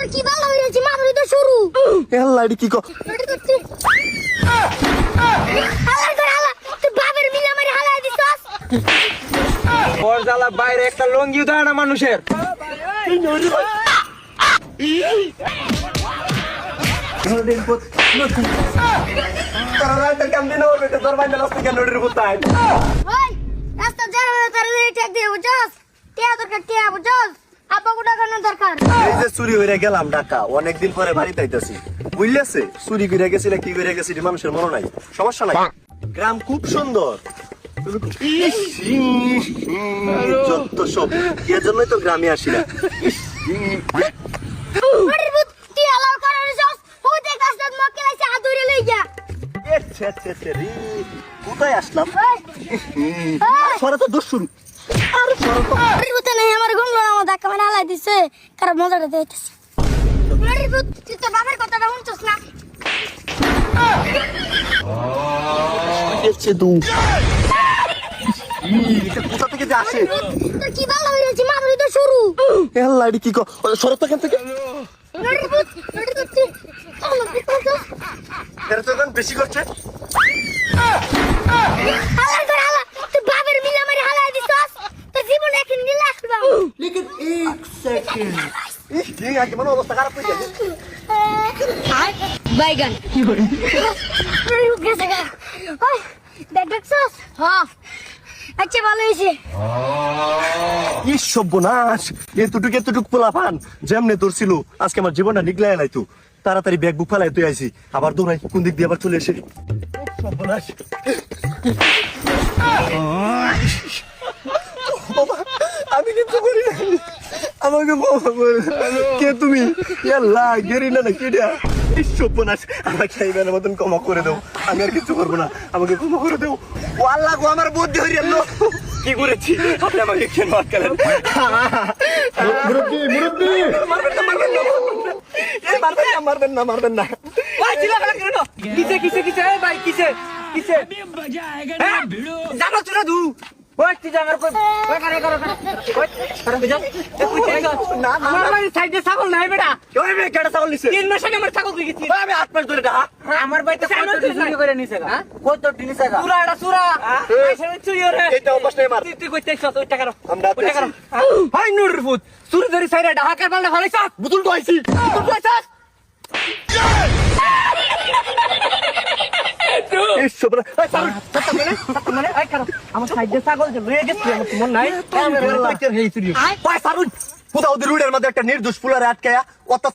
তোর কি ভালো হইছে মারুই তো শুরু এল্লাডি কি কো রেডি করছি হালা করে হালা তুই বাবার মিলা মারি হালা দিছস ওর জ্বালা বাইরে একটা লঙ্গিও দেয় না মানুষের। ওই রাস্তা যারা তার ঠেক দিয়ে বুঝছস টিয়া দরকার টিয়া বুঝছস আপা গুডা কেন দরকার এই যে চুরি হইরা গেলাম ঢাকা অনেকদিন পরে বাড়িতে আইতাছি বুঝলেছে চুরি করে গেছি না কি করে গেছি মানুষের মনে নাই সমস্যা নাই গ্রাম খুব সুন্দর যত সব এর জন্যই তো গ্রামে আসি না আরে বুত টিয়া লাল করে দিছস ওই দেখ গাছটা মক্কে লাইছে হাত ধরে লই যা কোথায় আসলাম ওই সরা তো দোষ শুরু আরে সরা তো আরে বুত নাই আমার গমলো আমার ধাক্কা মারা হালাই দিছে কার মজাটা দেইতেছে আরে বুত তুই তো বাবার কথাটা শুনছস না এসে দু এটা কোথা থেকে যে আসে তোর কি ভালো হইছে মারুই তো শুরু এল্লাডি কি কো সরা তো কেন থেকে আরে বুত রেডি করছি আমার বুত এর তো এখন বেশি করছে হালা করে হালা তুই বাবার মিলা মারি হালাই দিছস তোর জীবন এখন নীলা আসবা लेकिन एक सेकंड ঠিক আছে মানে অবস্থা খারাপ হয়ে যাবে বাইগান গেছে গা ওই দেখ দেখছস হ্যাঁ আচ্ছা ভালো হইছে এই সর্বনাশ এতটুক পোলাপান যেমনে তোর ছিল আজকে আমার জীবনটা নিগলাই লাইতো তাড়াতাড়ি ব্যাগ বুক ফেলাই তুই আইছি আবার দৌড়াই কোন দিক দিয়ে আবার চলে এসে সর্বনাশ বাবা, আমি কিছু করি না আমাকে বাবা বল কে তুমি ইয়াল্লা গেরিনা না কিডা এই সর্বনাশ আমাকে এইবার মতন ক্ষমা করে দাও আমি আর কিছু করবো না আমাকে ক্ষমা করে দাও ও আল্লাহ গো আমার বুদ্ধি হইরে আল্লাহ কি করেছি আপনি আমাকে কেন আটকালেন মুরব্বি মারবেন না ওই চিল্লা ফেলা কেন? কিসে এই ভাই কিসে হ্যাঁ? জানো তুই না দু ওই তুই জানার কই ওই করো ওই করো বুঝা না আমার বাড়ি সাইডে ছাগল নাই বেটা ওই মেয়ে কেডা ছাগল নিছে 3 মাস আগে আমার ছাগল তুই গেছিস আমি 8 মাস ধরে ডাহা আমার বাড়িতে কত চুরি করে নিছে গা কত নিছে গা চুরা পয়সা চুরি করে এটা অভ্যাস নাই মার তুই কইতেছ ওই টাকা আমরা ওই টাকা হাই নুর ফুট চুরি ধরে সাইডে ঢাকা পাল্টা ফলাইছ বুতুল তো আইছি তুই কইছস এই সর্বনাশ এই সারুন মানে আই করো আমার সাইডে ছাগল যে লয়ে গেছিস আমার মন নাই এই সারুন কোথাও রুডের মধ্যে একটা নির্দোষ ফুলারে আটকায়া কত